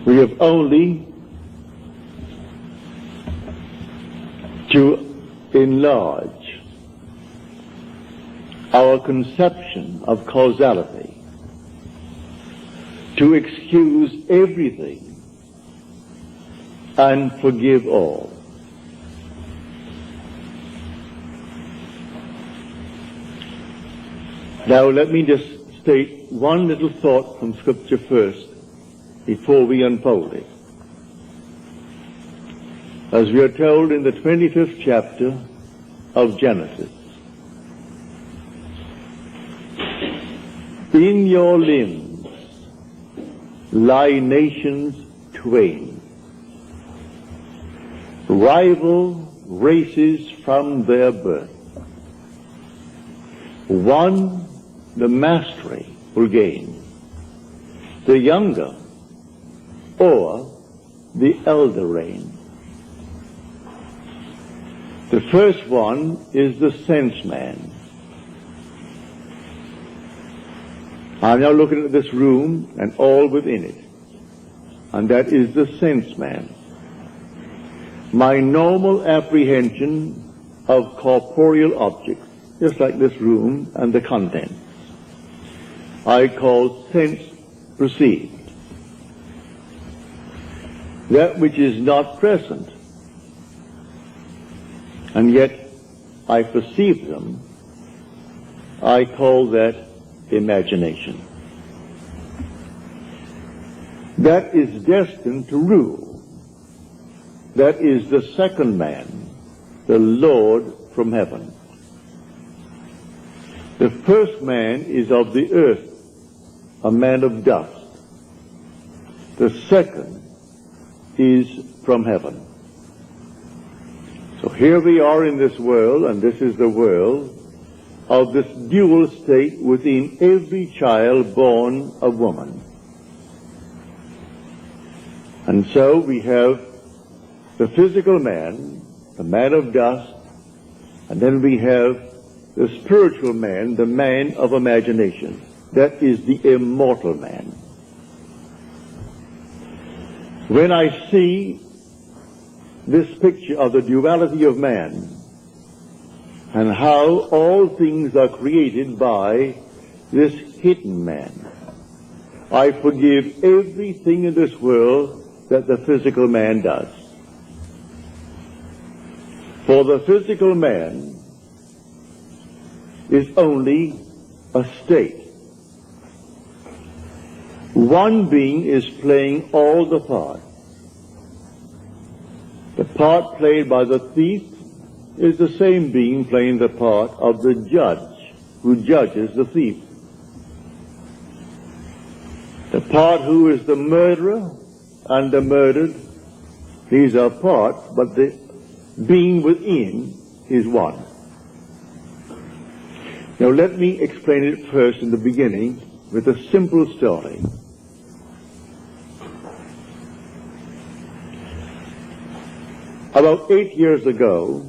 We have only to enlarge our conception of causality, to excuse everything and forgive all. Now let me just state one little thought from Scripture first before we unfold it. As we are told in the 25th chapter of Genesis, in your limbs lie nations twain, rival races from their birth. One the mastery will gain, the younger or the elder reign. The first one is the sense man. I'm now looking at this room and all within it, and that is the sense man. My normal apprehension of corporeal objects, just like this room and the contents, I call sense perceived. That which is not present, and yet I perceive them, I call that imagination. That is destined to rule. That is the second man, the Lord from heaven. The first man is of the earth, a man of dust. The second is from heaven. So here we are in this world, and this is the world of this dual state within every child born of woman. And so we have the physical man, the man of dust, and then we have the spiritual man, the man of imagination. That is the immortal man. When I see this picture of the duality of man and how all things are created by this hidden man, I forgive everything in this world that the physical man does. For the physical man is only a state. One being is playing all the parts. The part played by the thief is the same being playing the part of the judge who judges the thief. The part who is the murderer and the murdered, these are parts, but the being within is one. Now let me explain it first in the beginning with a simple story. About 8 years ago,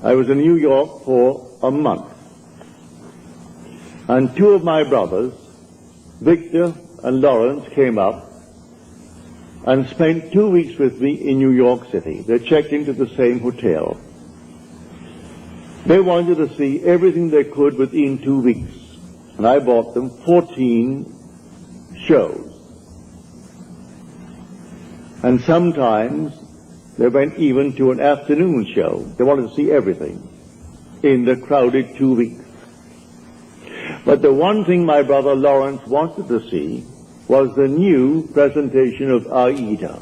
I was in New York for a month, and two of my brothers, Victor and Lawrence, came up and spent 2 weeks with me in New York City. They checked into the same hotel. They wanted to see everything they could within 2 weeks, and I bought them 14 shows. And sometimes they went even to an afternoon show. They wanted to see everything in the crowded 2 weeks. But the one thing my brother Lawrence wanted to see was the new presentation of Aida.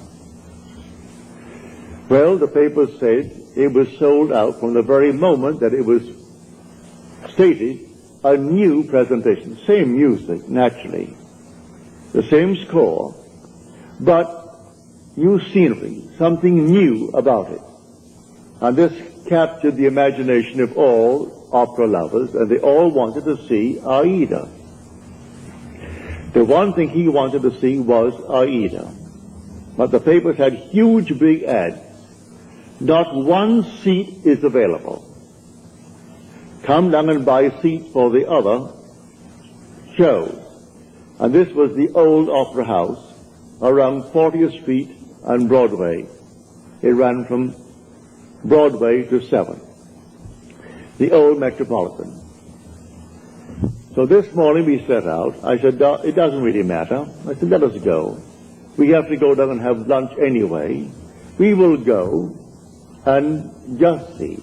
Well, the papers said it was sold out from the very moment that it was stated, a new presentation. Same music, naturally. The same score, but new scenery, something new about it. And this captured the imagination of all opera lovers, and they all wanted to see Aida. The one thing he wanted to see was Aida. But the papers had huge big ads. Not one seat is available. Come down and buy seats for the other shows. And this was the old opera house around 40th Street and Broadway. It ran from Broadway to 7th, the old Metropolitan. So this morning we set out. I said, it doesn't really matter. I said, let us go. We have to go down and have lunch anyway. We will go and just see.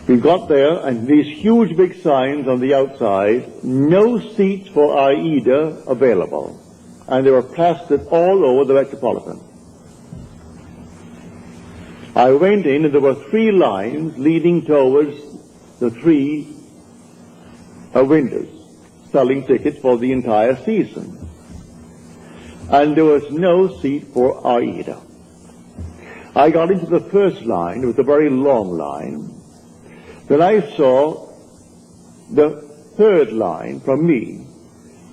We got there, and these huge big signs on the outside, no seats for Aida available. And they were plastered all over the Metropolitan. I went in, and there were 3 lines leading towards the 3 windows, selling tickets for the entire season. And there was no seat for Aida. I got into the first line. It was a very long line. Then I saw the 3rd line from me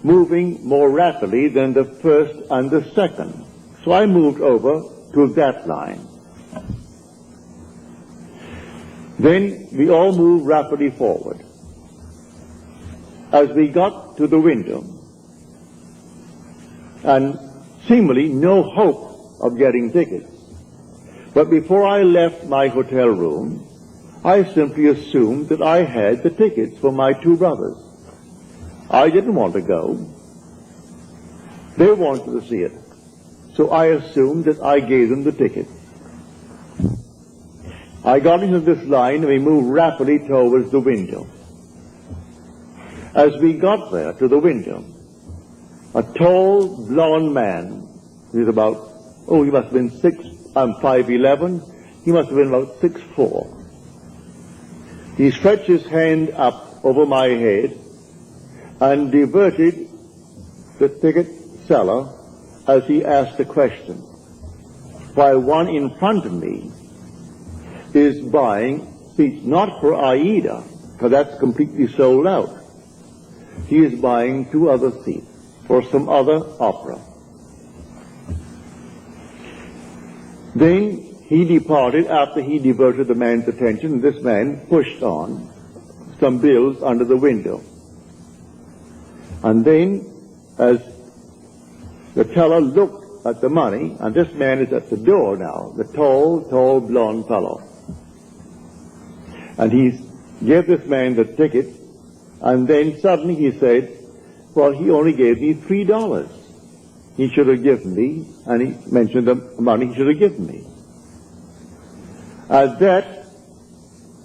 moving more rapidly than the 1st and the 2nd. So I moved over to that line. Then we all moved rapidly forward. As we got to the window, and seemingly no hope of getting tickets, but before I left my hotel room, I simply assumed that I had the tickets for my 2 brothers. I didn't want to go. They wanted to see it. So I assumed that I gave them the tickets. I got into this line and we moved rapidly towards the window. As we got there to the window, a tall, blond man, he was about, he must have been 5'11", he must have been about 6'4". He stretched his hand up over my head and diverted the ticket seller as he asked a question, while one in front of me is buying seats not for Aida, because that's completely sold out. He is buying 2 other seats for some other opera. Then he departed after he diverted the man's attention. This man pushed on some bills under the window. And then, as the teller looked at the money, and this man is at the door now, the tall, blond fellow. And he gave this man the ticket, and then suddenly he said, well, he only gave me $3. He should have given me, and he mentioned the money he should have given me. At that,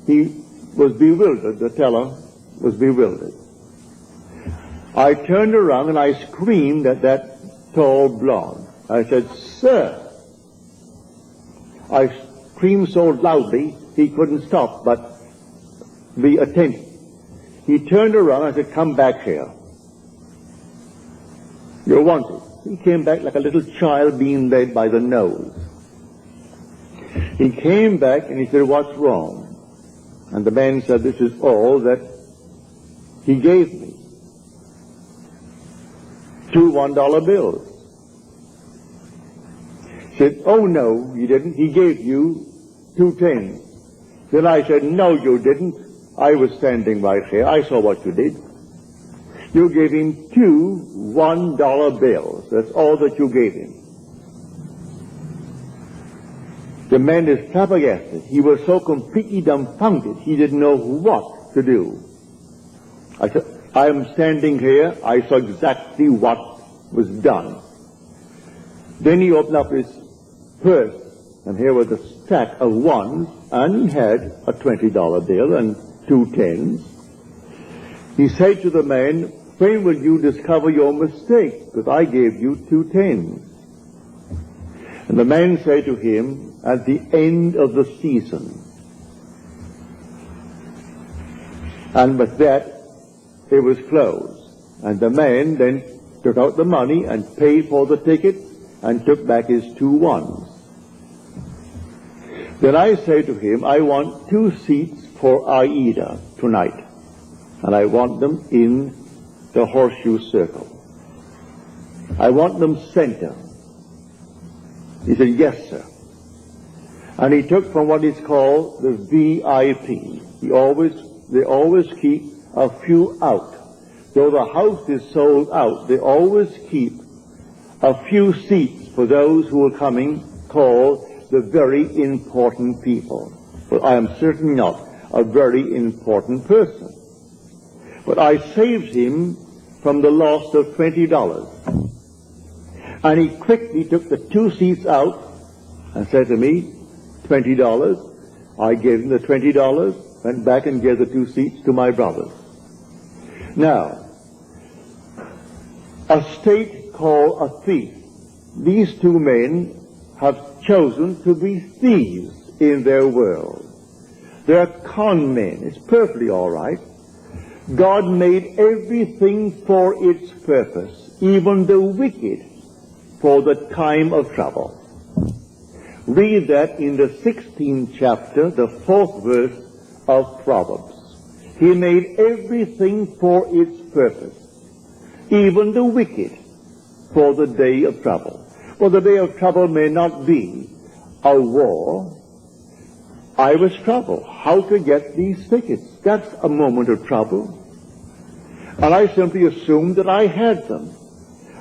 he was bewildered, the teller was bewildered. I turned around and I screamed at that tall blonde. I said, sir. I screamed so loudly he couldn't stop but be attentive. He turned around and I said, come back here. You're wanted. He came back like a little child being led by the nose. He came back and he said, what's wrong? And the man said, this is all that he gave me. 2 $1 bills. He said, oh no, you didn't. He gave you 2 10s. Then I said, no, you didn't. I was standing right here. I saw what you did. You gave him 2 $1 bills. That's all that you gave him. The man is flabbergasted. He was so completely dumbfounded, he didn't know what to do. I said, I am standing here. I saw exactly what was done. Then he opened up his purse, and here was a stack of 1s, and he had a $20 bill and 2 10s. He said to the man, when will you discover your mistake? Because I gave you 2 10s. And the man said to him, at the end of the season. And with that, it was closed. And the man then took out the money and paid for the ticket and took back his 2 1s. Then I said to him, I want 2 seats for Aida tonight. And I want them in the horseshoe circle. I want them center. He said, yes, sir. And he took from what is called the VIP. They always keep a few out though the house is sold out, they always keep a few seats for those who are coming, called the very important people. But I am certainly not a very important person. But I saved him from the loss of $20. And he quickly took the 2 seats out and said to me, $20. I gave him the $20, went back and gave the 2 seats to my brothers. Now, a state called a thief. These 2 men have chosen to be thieves in their world. They're con men. It's perfectly all right. God made everything for its purpose, even the wicked, for the time of trouble. Read that in the 16th chapter, the 4th verse of Proverbs. He made everything for its purpose, even the wicked, for the day of trouble. Well, the day of trouble may not be a war. I was troubled. How to get these tickets? That's a moment of trouble. And I simply assumed that I had them.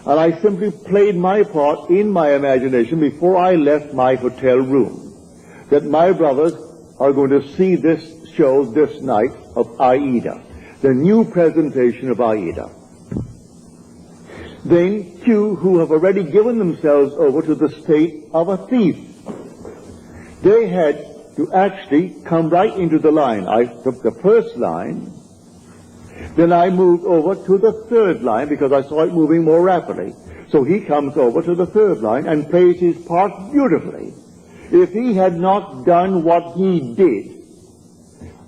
And I simply played my part in my imagination before I left my hotel room, that my brothers are going to see this show this night of Aida, the new presentation of Aida. Then 2 who have already given themselves over to the state of a thief. They had to actually come right into the line. I took the first line, then I moved over to the 3rd line because I saw it moving more rapidly. So he comes over to the 3rd line and plays his part beautifully. If he had not done what he did,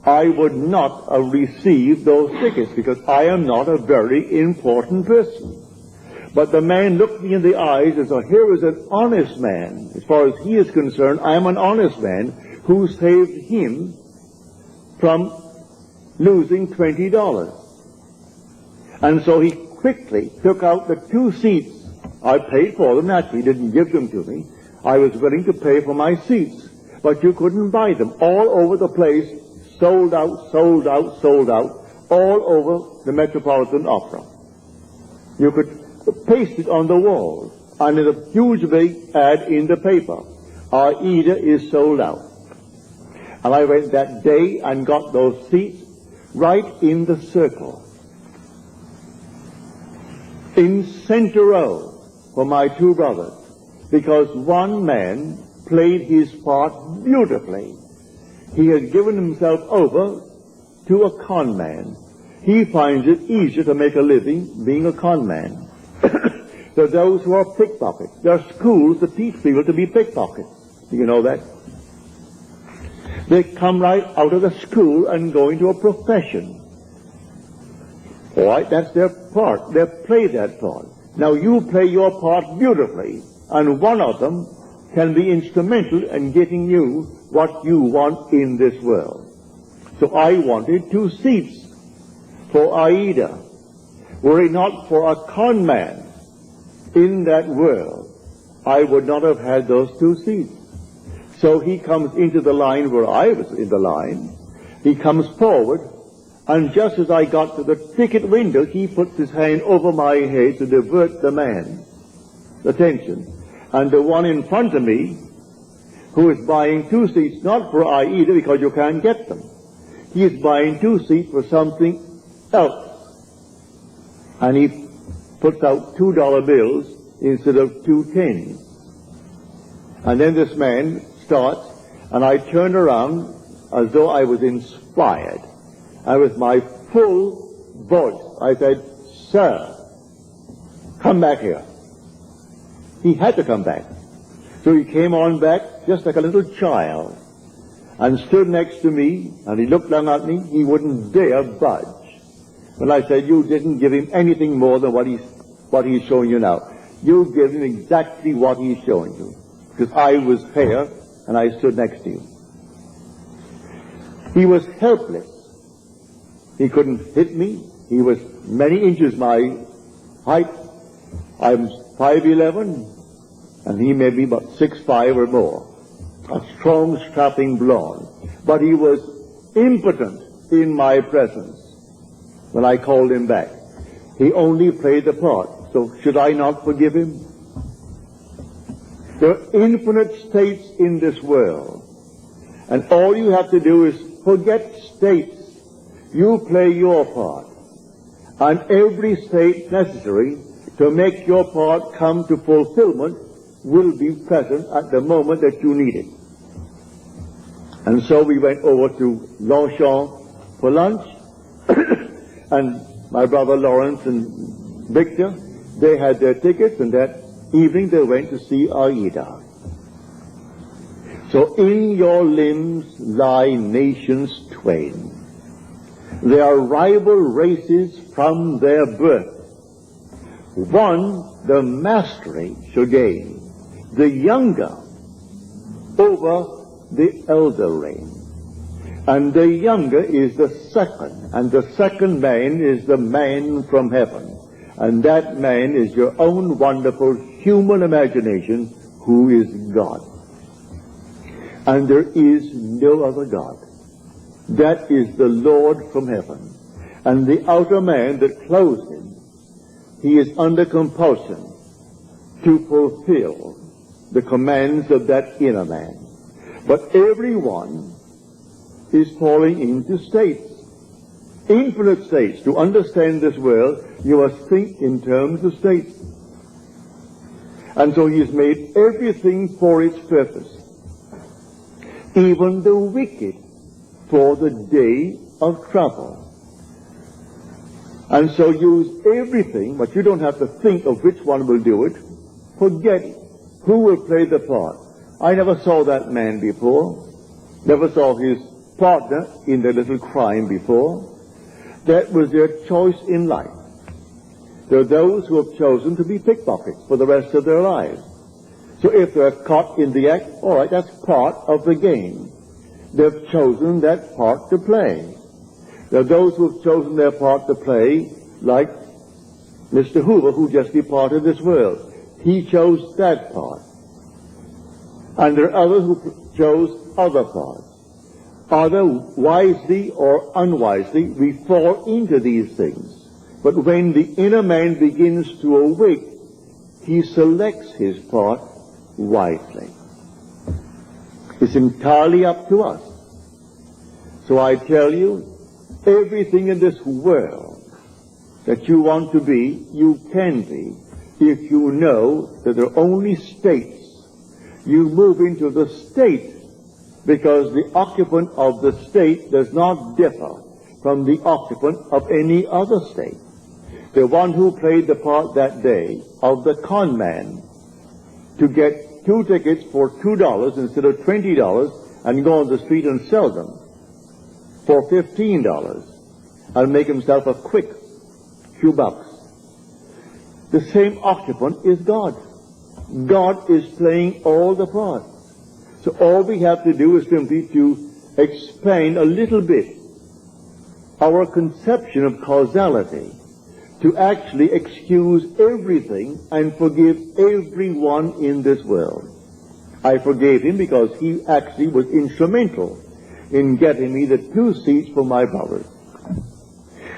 I would not have received those tickets because I am not a very important person. But the man looked me in the eyes and said, here is an honest man. As far as he is concerned, I am an honest man who saved him from losing $20. And so he quickly took out the 2 seats. I paid for them, naturally, he didn't give them to me. I was willing to pay for my seats, but you couldn't buy them. All over the place, sold out, sold out, sold out, all over the Metropolitan Opera. You could paste it on the walls, and in a huge big ad in the paper, Aida is sold out. And I went that day and got those seats right in the circle, in center row for my 2 brothers, because one man played his part beautifully. He had given himself over to a con man. He finds it easier to make a living being a con man. There are those who are pickpockets. There are schools that teach people to be pickpockets. Do you know that? They come right out of the school and go into a profession. All right, that's their part. They play that part. Now you play your part beautifully, and one of them can be instrumental in getting you what you want in this world. So I wanted 2 seats for Aida. Were it not for a con man in that world, I would not have had those 2 seats. So he comes into the line where I was in the line. He comes forward, and just as I got to the ticket window, he puts his hand over my head to divert the man's attention. And the one in front of me, who is buying 2 seats, not for Aida because you can't get them. He is buying 2 seats for something else. And he puts out $2 bills instead of 2 10s. And then this man starts, and I turned around as though I was inspired. And with my full voice, I said, "Sir, come back here." He had to come back. So he came on back just like a little child and stood next to me, and he looked down at me. He wouldn't dare budge. When I said, "You didn't give him anything more than what he's showing you now. You give him exactly what he's showing you." Because I was fair, and I stood next to you. He was helpless. He couldn't hit me. He was many inches my height. I'm 5'11", and he may be about 6'5" or more. A strong, strapping blonde. But he was impotent in my presence when I called him back. He only played the part. So should I not forgive him? There are infinite states in this world. And all you have to do is forget states. You play your part. And every state necessary to make your part come to fulfillment will be present at the moment that you need it. And so we went over to Longchamp for lunch, and my brother Lawrence and Victor, they had their tickets, and that evening they went to see Aida. So in your limbs lie nations twain. They are rival races from their birth. One the mastery shall gain, the younger over the elder reign. And the younger is the second, and the second man is the man from heaven. And that man is your own wonderful human imagination, who is God. And there is no other God. That is the Lord from heaven. And the outer man that clothes him, he is under compulsion to fulfill the commands of that inner man. But everyone is falling into states, infinite states. To understand this world, you must think in terms of states. And so he has made everything for its purpose, even the wicked for the day of trouble. And so use everything, but you don't have to think of which one will do it. Forget it. Who will play the part? I never saw that man before. Never saw his partner in the little crime before. That was their choice in life. There are those who have chosen to be pickpockets for the rest of their lives. So if they're caught in the act, all right, that's part of the game. They've chosen that part to play. There are those who have chosen their part to play, like Mr. Hoover, who just departed this world. He chose that part. And there are others who chose other parts. Either wisely or unwisely, we fall into these things. But when the inner man begins to awake, he selects his part wisely. It's entirely up to us. So I tell you, everything in this world that you want to be, you can be, if you know that there are only states. You move into the state because the occupant of the state does not differ from the occupant of any other state. The one who played the part that day of the con man to get 2 tickets for $2 instead of $20 and go on the street and sell them for $15 and make himself a quick few bucks. The same occupant is God. God is playing all the parts. So all we have to do is simply to explain a little bit our conception of causality, to actually excuse everything and forgive everyone in this world. I forgave him because he actually was instrumental in getting me the 2 seats for my brothers.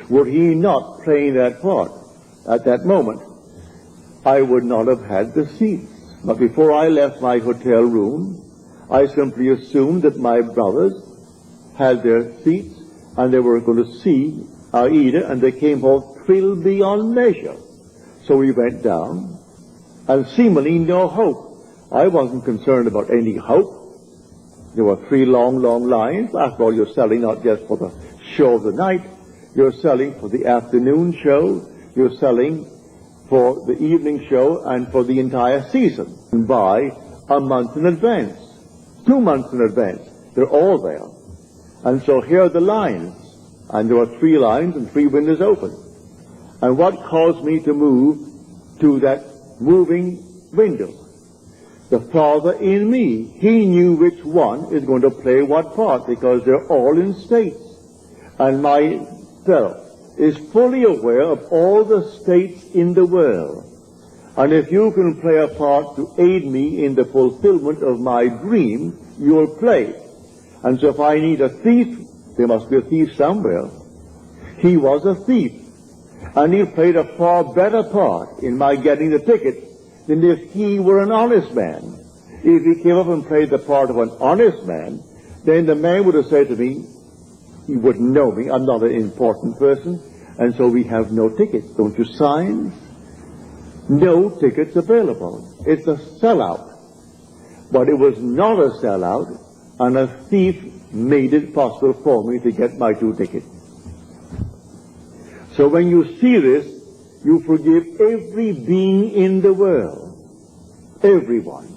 Were he not playing that part at that moment, I would not have had the seats. But before I left my hotel room, I simply assumed that my brothers had their seats and they were going to see Aida, and they came home thrilled beyond measure. So we went down, and seemingly no hope. I wasn't concerned about any hope. There were 3 long, long lines. After all, you're selling not just for the show of the night. You're selling for the afternoon show. You're selling for the evening show and for the entire season. And buy a month in advance, 2 months in advance. They're all there. And so here are the lines. And there were 3 lines and 3 windows open. And what caused me to move to that moving window? The Father in me. He knew which one is going to play what part, because they're all in states. And my fellow is fully aware of all the states in the world. And if you can play a part to aid me in the fulfillment of my dream, you'll play. And so if I need a thief, there must be a thief somewhere. He was a thief. And he played a far better part in my getting the ticket than if he were an honest man. If he came up and played the part of an honest man, then the man would have said to me, he wouldn't know me, I'm not an important person, and so we have no tickets. Don't you sign? No tickets available. It's a sellout. But it was not a sellout, and a thief made it possible for me to get my 2 tickets. So when you see this, you forgive every being in the world. Everyone.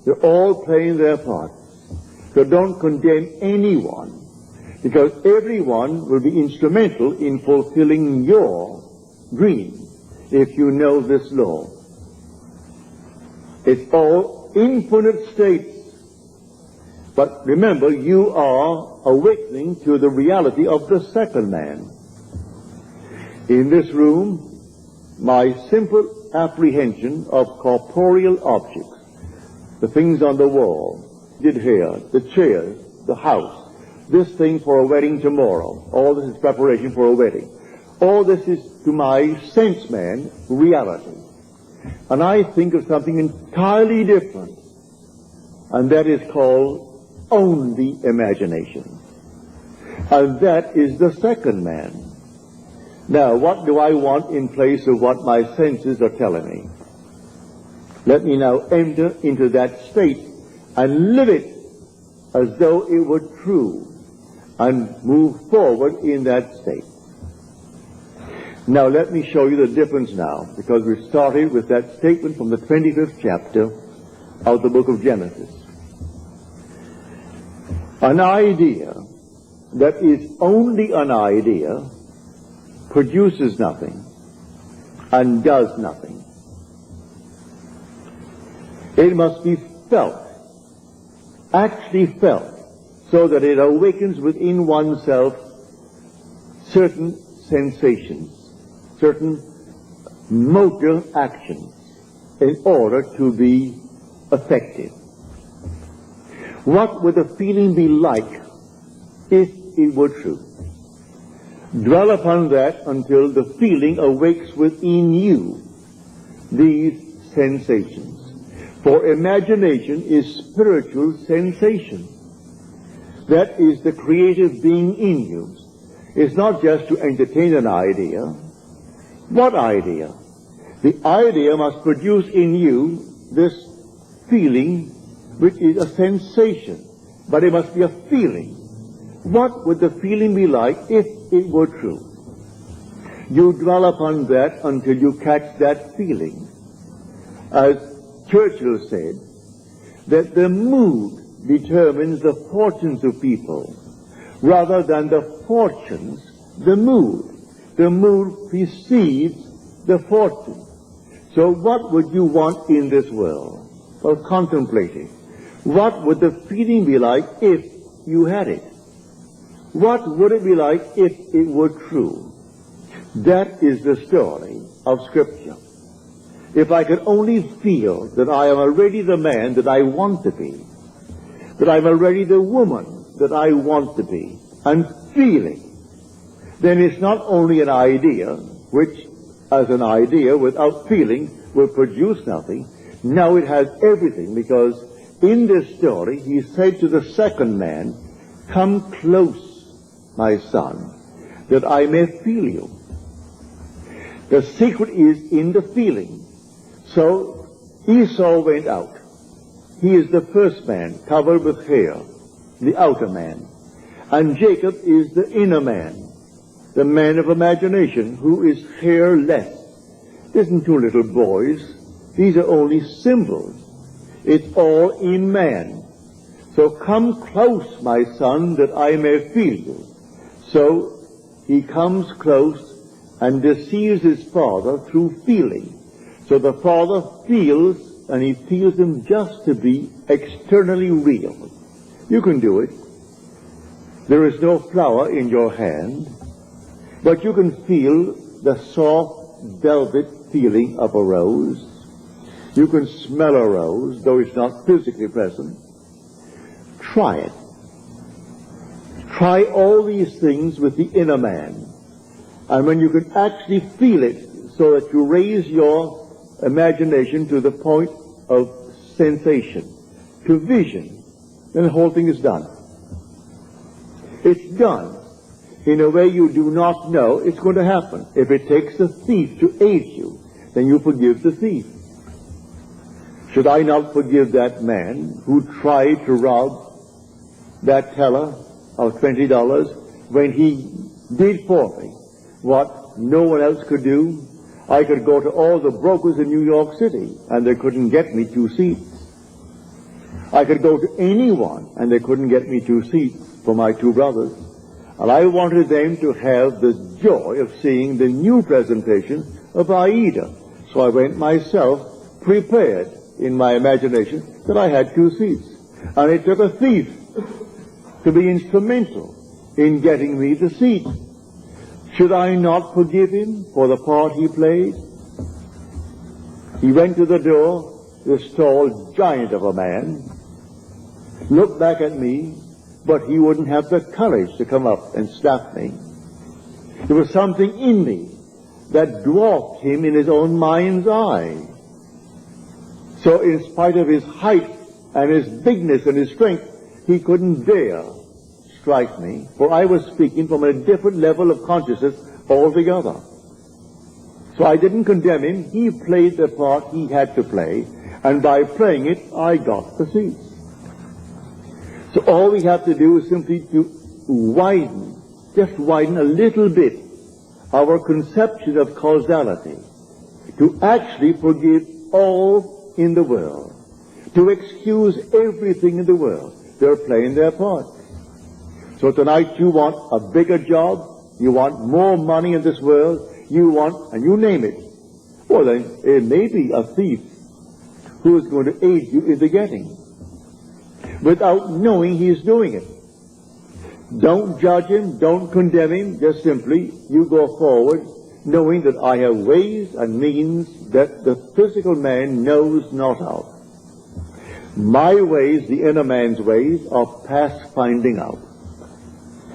They're all playing their part. So don't condemn anyone, because everyone will be instrumental in fulfilling your dream if you know this law. It's all infinite states. But remember, you are awakening to the reality of the second man. In this room, my simple apprehension of corporeal objects, the things on the wall, the hair, the chairs, the house, this thing for a wedding tomorrow, all this is preparation for a wedding. All this is, to my sense man, reality. And I think of something entirely different, and that is called only imagination. And that is the second man. Now, what do I want in place of what my senses are telling me? Let me now enter into that state and live it as though it were true, and move forward in that state. Now let me show you the difference now, because we started with that statement from the 25th chapter of the book of Genesis. An idea that is only an idea produces nothing and does nothing. It must be felt, actually felt, so that it awakens within oneself certain sensations, certain motor actions in order to be effective. What would the feeling be like if it were true? Dwell upon that until the feeling awakes within you these sensations. For imagination is spiritual sensation. That is the creative being in you. It's not just to entertain an idea. What idea? The idea must produce in you this feeling, which is a sensation, but it must be a feeling. What would the feeling be like if it were true? You dwell upon that until you catch that feeling. As Churchill said, that the mood determines the fortunes of people, rather than the fortunes, the mood. The mood precedes the fortune. So what would you want in this world? Well, contemplating. What would the feeling be like if you had it? What would it be like if it were true? That is the story of Scripture. If I could only feel that I am already the man that I want to be, that I'm already the woman that I want to be, and feeling, then it's not only an idea, which as an idea without feeling will produce nothing. Now it has everything, because in this story he said to the second man, "Come close, my son, that I may feel you." The secret is in the feeling. So Esau went out. He is the first man, covered with hair, the outer man. And Jacob is the inner man, the man of imagination, who is hairless. Isn't 2 little boys. These are only symbols. It's all in man. So come close, my son, that I may feel you. So he comes close and deceives his father through feeling. So the father feels, and he feels him just to be externally real. You can do it. There is no flower in your hand, but you can feel the soft velvet feeling of a rose. You can smell a rose, though it's not physically present. Try it. Try all these things with the inner man, And when you can actually feel it so that you raise your imagination to the point of sensation, to vision, then the whole thing is done. It's done in a way you do not know it's going to happen. If it takes a thief to aid you, then you forgive the thief. Should I not forgive that man who tried to rob that teller of $20 when he did for me what no one else could do? I could go to all the brokers in New York City and they couldn't get me 2 seats. I could go to anyone and they couldn't get me 2 seats for my 2 brothers. And I wanted them to have the joy of seeing the new presentation of Aida. So I went myself prepared in my imagination that I had 2 seats. And it took a thief to be instrumental in getting me the seat. Should I not forgive him for the part he played? He went to the door, this tall giant of a man, looked back at me, but he wouldn't have the courage to come up and slap me. There was something in me that dwarfed him in his own mind's eye. So in spite of his height and his bigness and his strength, he couldn't dare strike me, for I was speaking from a different level of consciousness altogether. So I didn't condemn him. He played the part he had to play, and by playing it, I got the seat. So all we have to do is simply to widen, just widen a little bit, our conception of causality, to actually forgive all in the world, to excuse everything in the world. They're playing their part. So tonight you want a bigger job, you want more money in this world, you want, and you name it. Well then, it may be a thief who is going to aid you in the getting, without knowing he is doing it. Don't judge him, don't condemn him, just simply, you go forward, knowing that I have ways and means that the physical man knows not of. My ways, the inner man's ways, are past finding out.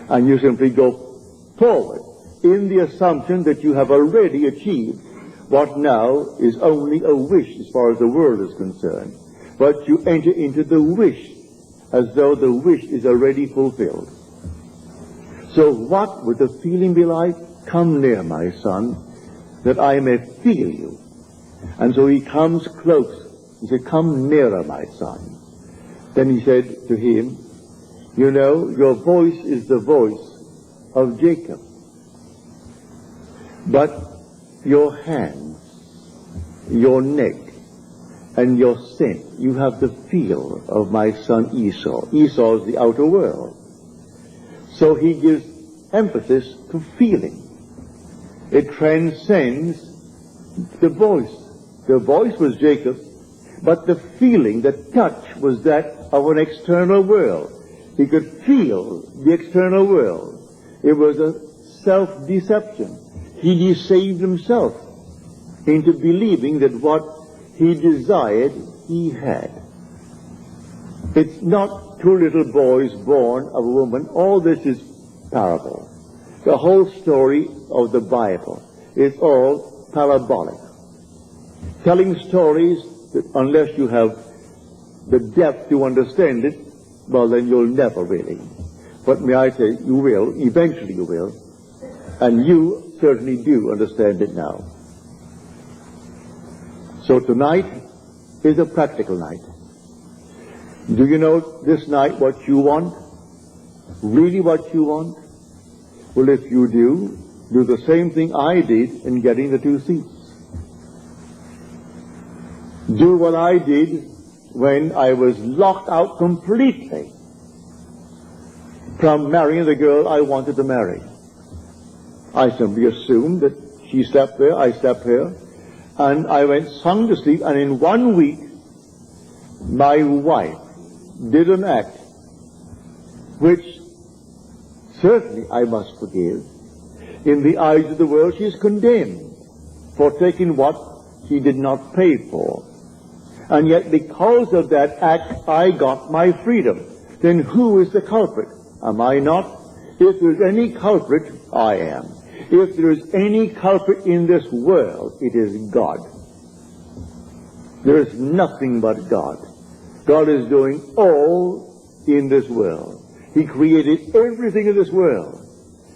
And you simply go forward in the assumption that you have already achieved what now is only a wish as far as the world is concerned. But you enter into the wish as though the wish is already fulfilled. So what would the feeling be like? Come near, my son, that I may feel you. And so he comes close. He said, come nearer, my son. Then he said to him, you know, your voice is the voice of Jacob. But your hands, your neck, and your scent, you have the feel of my son Esau. Esau is the outer world. So he gives emphasis to feeling. It transcends the voice. The voice was Jacob, but the feeling, the touch, was that of an external world. He could feel the external world. It was a self-deception. He deceived himself into believing that what he desired, he had. It's not 2 little boys born of a woman. All this is parable. The whole story of the Bible is all parabolic. Telling stories that unless you have the depth to understand it, well, then you'll never really. But may I say, you will, eventually you will, and you certainly do understand it now. So tonight is a practical night. Do you know this night what you want? Really what you want? Well, if you do the same thing I did in getting the 2 seats. Do what I did when I was locked out completely from marrying the girl I wanted to marry. I simply assumed that she slept there, I slept here, and I went sung to sleep, and in 1 week my wife did an act which certainly I must forgive. In the eyes of the world she is condemned for taking what she did not pay for. And yet because of that act I got my freedom. Then who is the culprit? Am I not? If there's any culprit, I am. If there is any culprit in this world, it is God. There is nothing but God. God is doing all in this world. He created everything in this world.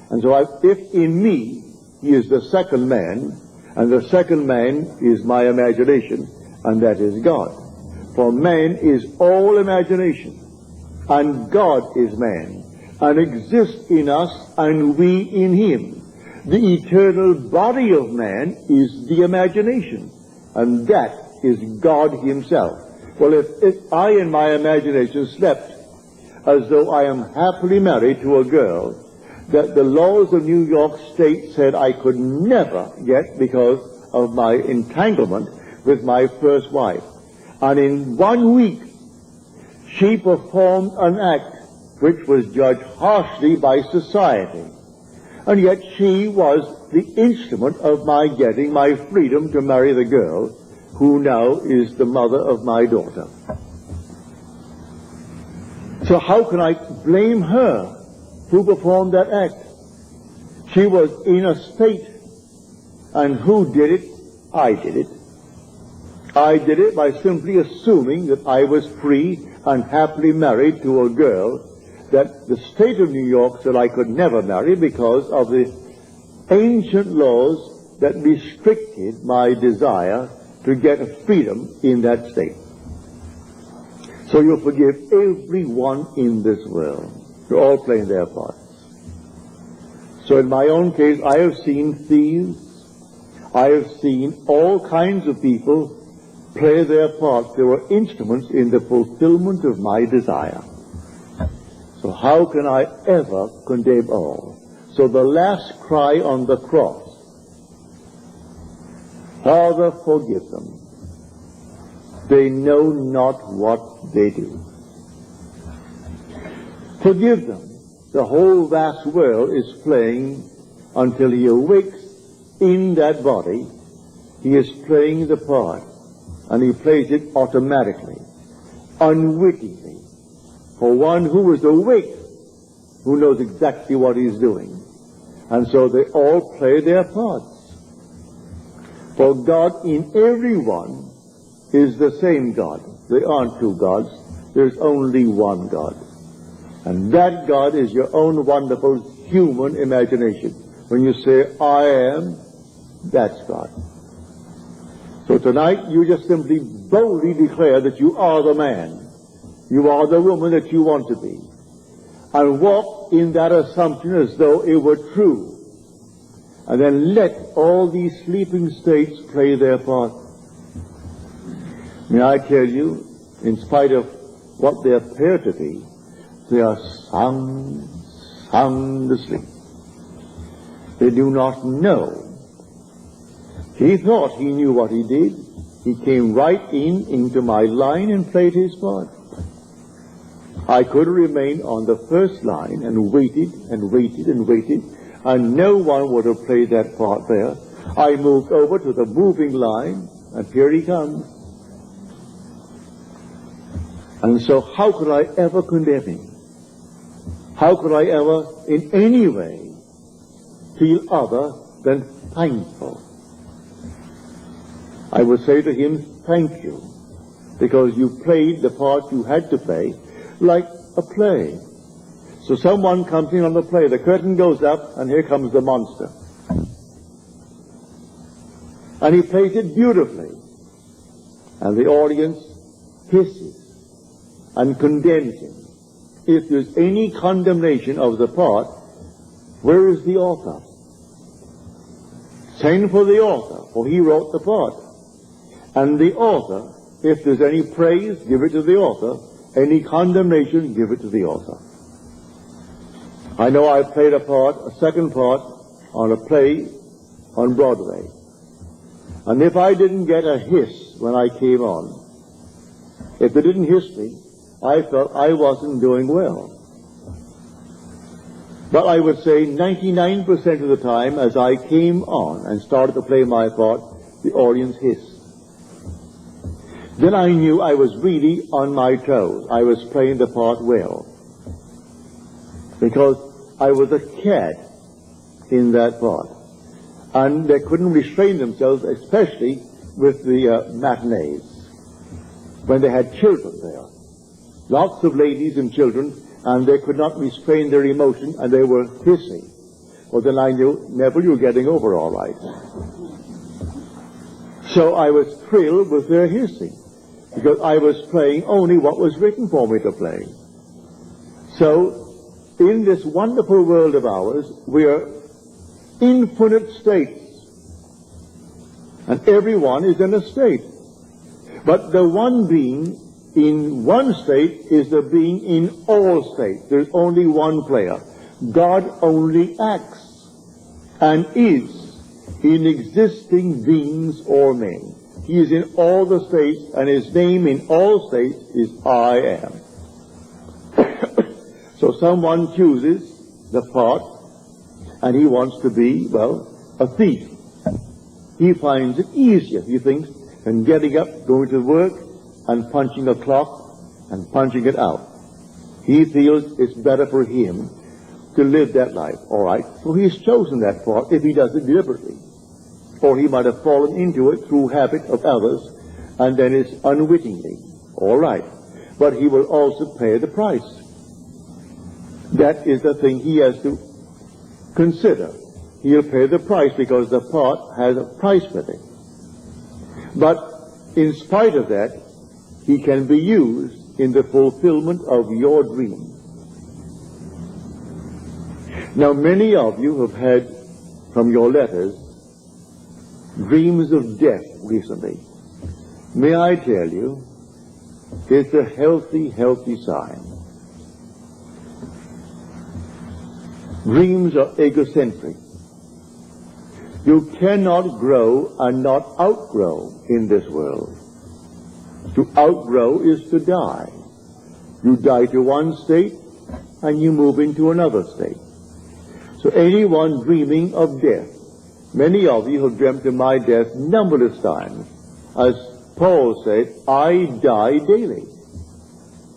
And so if in me he is the second man, and the second man is my imagination, and that is God. For man is all imagination, and God is man, and exists in us, and we in him. The eternal body of man is the imagination, and that is God himself. Well, if I in my imagination slept as though I am happily married to a girl that the laws of New York State said I could never get because of my entanglement with my first wife, and in 1 week she performed an act which was judged harshly by society, and yet she was the instrument of my getting my freedom to marry the girl who now is the mother of my daughter. So how can I blame her who performed that act? She was in a state, and who did it? I did it. I did it by simply assuming that I was free and happily married to a girl that the state of New York said I could never marry because of the ancient laws that restricted my desire to get freedom in that state. So you forgive everyone in this world. They're all playing their parts. So in my own case, I have seen thieves. I have seen all kinds of people play their parts. They were instruments in the fulfillment of my desire. So how can I ever condemn all? So the last cry on the cross, Father, forgive them. They know not what they do. Forgive them. The whole vast world is playing until he awakes in that body. He is playing the part, and he plays it automatically, unwittingly. For one who is awake, who knows exactly what he's doing. And so they all play their parts. For God in everyone is the same God. There aren't two gods. There's only one God. And that God is your own wonderful human imagination. When you say, I am, that's God. So tonight you just simply boldly declare that you are the man. You are the woman that you want to be. And walk in that assumption as though it were true. And then let all these sleeping states play their part. May I tell you, in spite of what they appear to be, they are sound asleep. They do not know. He thought he knew what he did. He came right into my line and played his part. I could remain on the first line and waited and waited and waited, and no one would have played that part there. I moved over to the moving line, and here he comes. And so how could I ever condemn him? How could I ever in any way feel other than thankful? I would say to him, thank you, because you played the part you had to play like a play. So someone comes in on the play, the curtain goes up, and here comes the monster. And he plays it beautifully. And the audience hisses and condemns him. If there's any condemnation of the part, where is the author? Send for the author, for he wrote the part. And the author, if there's any praise, give it to the author. Any condemnation, give it to the author. I know I played a part, a second part, on a play on Broadway. And if I didn't get a hiss when I came on, if they didn't hiss me, I felt I wasn't doing well. But I would say 99% of the time, as I came on and started to play my part, the audience hissed. Then I knew I was really on my toes. I was playing the part well. Because I was a cat in that part. And they couldn't restrain themselves, especially with the matinees, when they had children there. Lots of ladies and children, and they could not restrain their emotion, and they were hissing. Well, then I knew, Neville, you're getting over all right. So I was thrilled with their hissing, because I was playing only what was written for me to play. So, in this wonderful world of ours, we are infinite states. And everyone is in a state. But the one being in one state is the being in all states. There's only one player. God only acts and is in existing beings or men. He is in all the states, and his name in all states is I am. So someone chooses the part, and he wants to be, well, a thief. He finds it easier, he thinks, than getting up, going to work, and punching a clock, and punching it out. He feels it's better for him to live that life. All right, so he's chosen that part if he does it deliberately. Or he might have fallen into it through habit of others, and then it's unwittingly. All right, but he will also pay the price. That is the thing he has to consider. He'll pay the price because the part has a price with it. But in spite of that, he can be used in the fulfillment of your dream. Now, many of you have had, from your letters, dreams of death recently. May I tell you, it's a healthy, healthy sign. Dreams are egocentric. You cannot grow and not outgrow in this world. To outgrow is to die. You die to one state and you move into another state. So anyone dreaming of death, many of you have dreamt of my death numberless times. As Paul said, I die daily.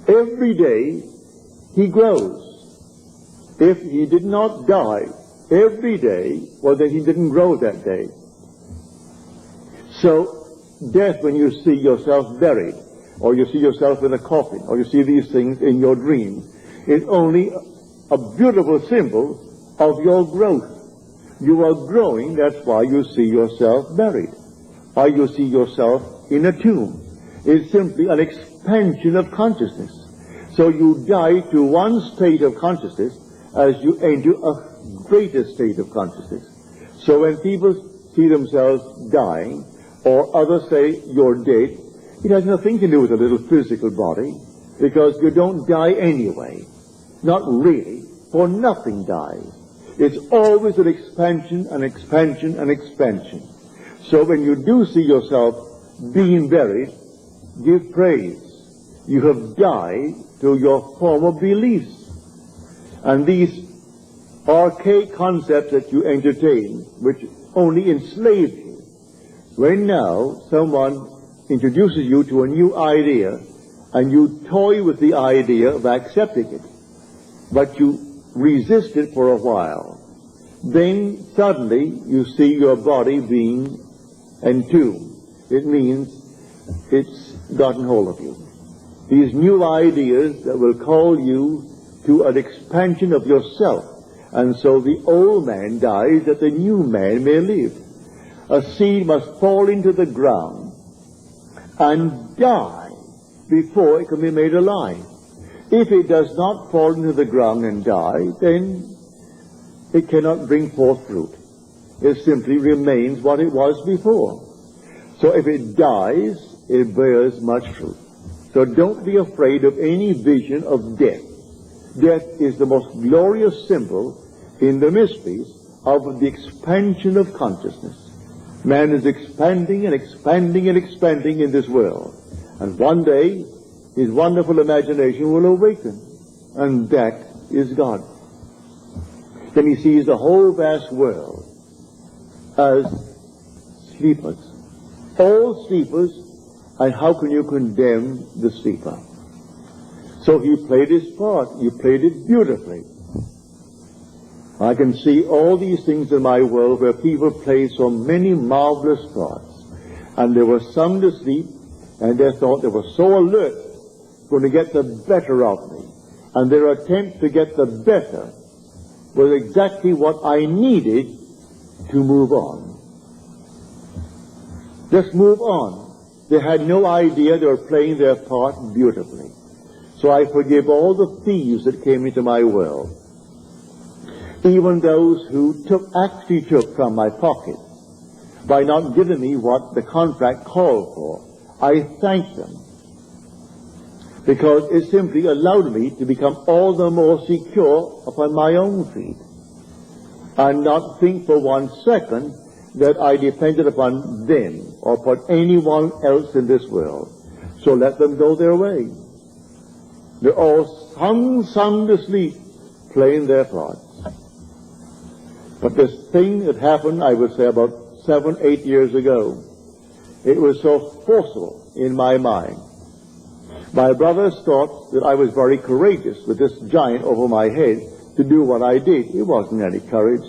Every day he grows. If he did not die every day, well, then he didn't grow that day. So, death, when you see yourself buried, or you see yourself in a coffin, or you see these things in your dream, is only a beautiful symbol of your growth. You are growing, that's why you see yourself buried. Why you see yourself in a tomb. It's simply an expansion of consciousness. So you die to one state of consciousness as you enter a greater state of consciousness. So when people see themselves dying, or others say you're dead, it has nothing to do with a little physical body, because you don't die anyway. Not really, for nothing dies. It's always an expansion, an expansion, an expansion. So when you do see yourself being buried, give praise. You have died to your former beliefs. And these archaic concepts that you entertain, which only enslaved you, when now someone introduces you to a new idea, and you toy with the idea of accepting it, but you resist it for a while, then suddenly you see your body being entombed. It means it's gotten hold of you. These new ideas that will call you to an expansion of yourself. And so the old man dies that the new man may live. A seed must fall into the ground and die before it can be made alive. If it does not fall into the ground and die, then it cannot bring forth fruit. It simply remains what it was before. So if it dies, it bears much fruit. So don't be afraid of any vision of death. Death is the most glorious symbol in the mysteries of the expansion of consciousness. Man is expanding and expanding and expanding in this world. And one day, his wonderful imagination will awaken. And that is God. Then he sees the whole vast world as sleepers. All sleepers, and how can you condemn the sleeper? So he played his part. He played it beautifully. I can see all these things in my world where people play so many marvelous parts, and they were sound asleep, and they thought they were so alert, going to get the better of me, and their attempt to get the better was exactly what I needed to move on. Just move on. They had no idea they were playing their part beautifully. So I forgive all the thieves that came into my world. Even those who actually took from my pocket by not giving me what the contract called for. I thank them, because it simply allowed me to become all the more secure upon my own feet, and not think for 1 second that I depended upon them or upon anyone else in this world. So let them go their way. They're all sound asleep, playing their parts. But this thing that happened, I would say about 7, 8 years ago, it was so forceful in my mind. My brothers thought that I was very courageous with this giant over my head to do what I did. It wasn't any courage.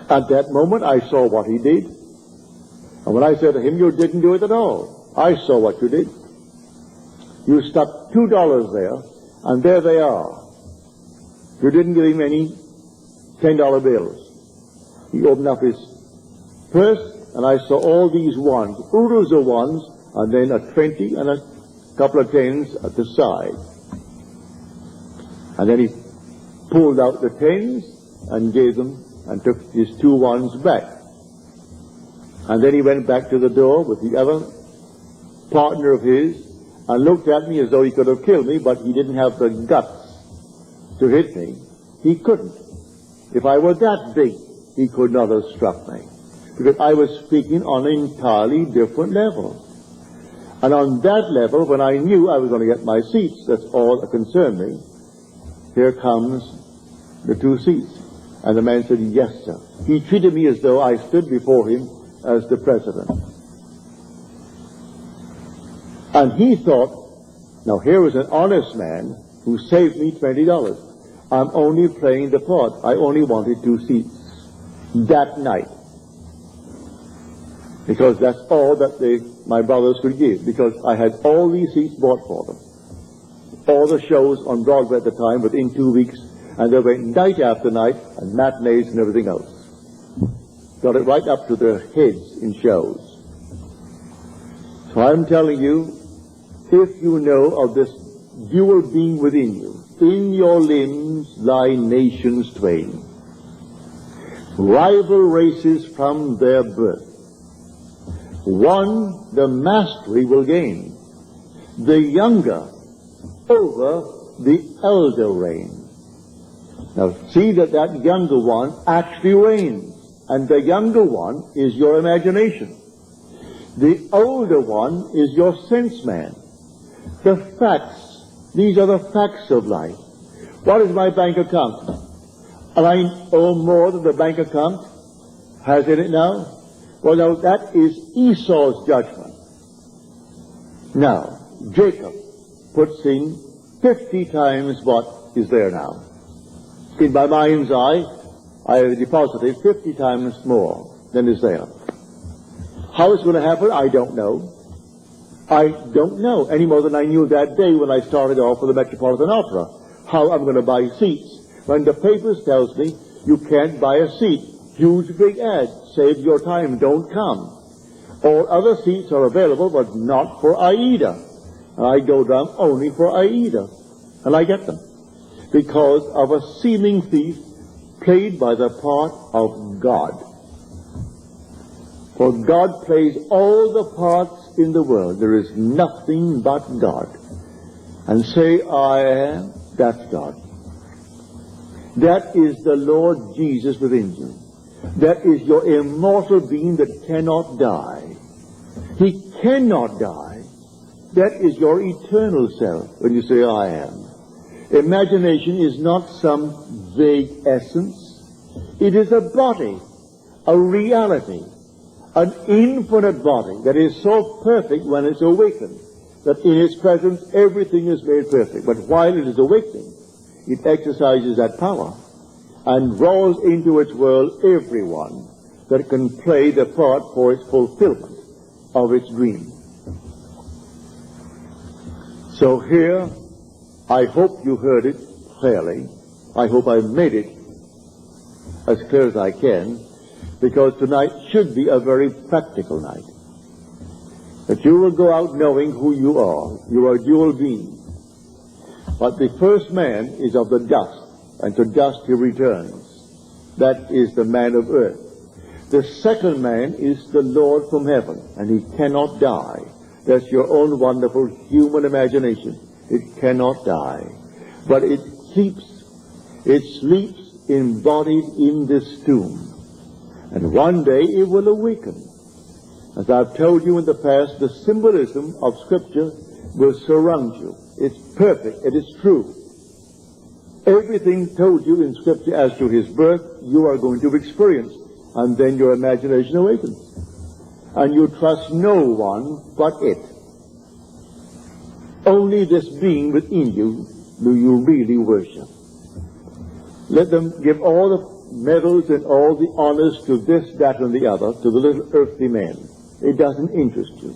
At that moment, I saw what he did. And when I said to him, "You didn't do it at all. I saw what you did. You stuck $2 there, and there they are. You didn't give him any $10 bills." He opened up his purse, and I saw all these ones, oodles of ones, and then a 20 and a couple of 10s at the side. And then he pulled out the 10s and gave them, and took his 2 ones back. And then he went back to the door with the other partner of his, and looked at me as though he could have killed me, but he didn't have the guts to hit me. He couldn't. If I were that big, he could not have struck me, because I was speaking on an entirely different level. And on that level, when I knew I was going to get my seats, that's all that concerned me. Here comes the 2 seats. And the man said, "Yes, sir." He treated me as though I stood before him as the president. And he thought, now here is an honest man who saved me $20. I'm only playing the part. I only wanted 2 seats that night, because that's all that my brothers could give, because I had all these seats bought for them. All the shows on Broadway at the time within 2 weeks, and they went night after night, and matinees and everything else. Got it right up to their heads in shows. So I'm telling you, if you know of this dual being within you, in your limbs lie nations twain, rival races from their birth. One the mastery will gain, the younger over the elder reign. Now see that younger one actually reigns, and the younger one is your imagination. The older one is your sense man. The facts, these are the facts of life. What is my bank account? And I owe more than the bank account has in it now? Well, now that is Esau's judgment. Now, Jacob puts in 50 times what is there now. In my mind's eye, I have deposited 50 times more than is there. How it's going to happen, I don't know. I don't know any more than I knew that day when I started off with the Metropolitan Opera, how I'm going to buy seats. When the papers tells me you can't buy a seat, huge big ad, save your time, don't come. All other seats are available, but not for Aida. And I go down only for Aida, and I get them, because of a seeming thief played by the part of God. For God plays all the parts in the world. There is nothing but God. And say, I am, that's God. That is the Lord Jesus within you. That is your immortal being that cannot die. He cannot die. That is your eternal self when you say, I am. Imagination is not some vague essence. It is a body, a reality, an infinite body that is so perfect when it's awakened, that in its presence everything is made perfect. But while it is awakening, it exercises that power. and draws into its world everyone that can play the part for its fulfillment of its dream. So here, I hope you heard it clearly. I hope I made it as clear as I can, because tonight should be a very practical night. That you will go out knowing who you are. You are a dual being. But the first man is of the dust, and to dust he returns. That is the man of earth. The second man is the Lord from heaven, and he cannot die. That's your own wonderful human imagination. It cannot die. But it sleeps embodied in this tomb. And one day it will awaken. As I've told you in the past, the symbolism of Scripture will surround you. It's perfect. It is true. Everything told you in Scripture as to his birth, you are going to experience. And then your imagination awakens. And you trust no one but it. Only this being within you do you really worship. Let them give all the medals and all the honors to this, that, and the other, to the little earthly man. It doesn't interest you.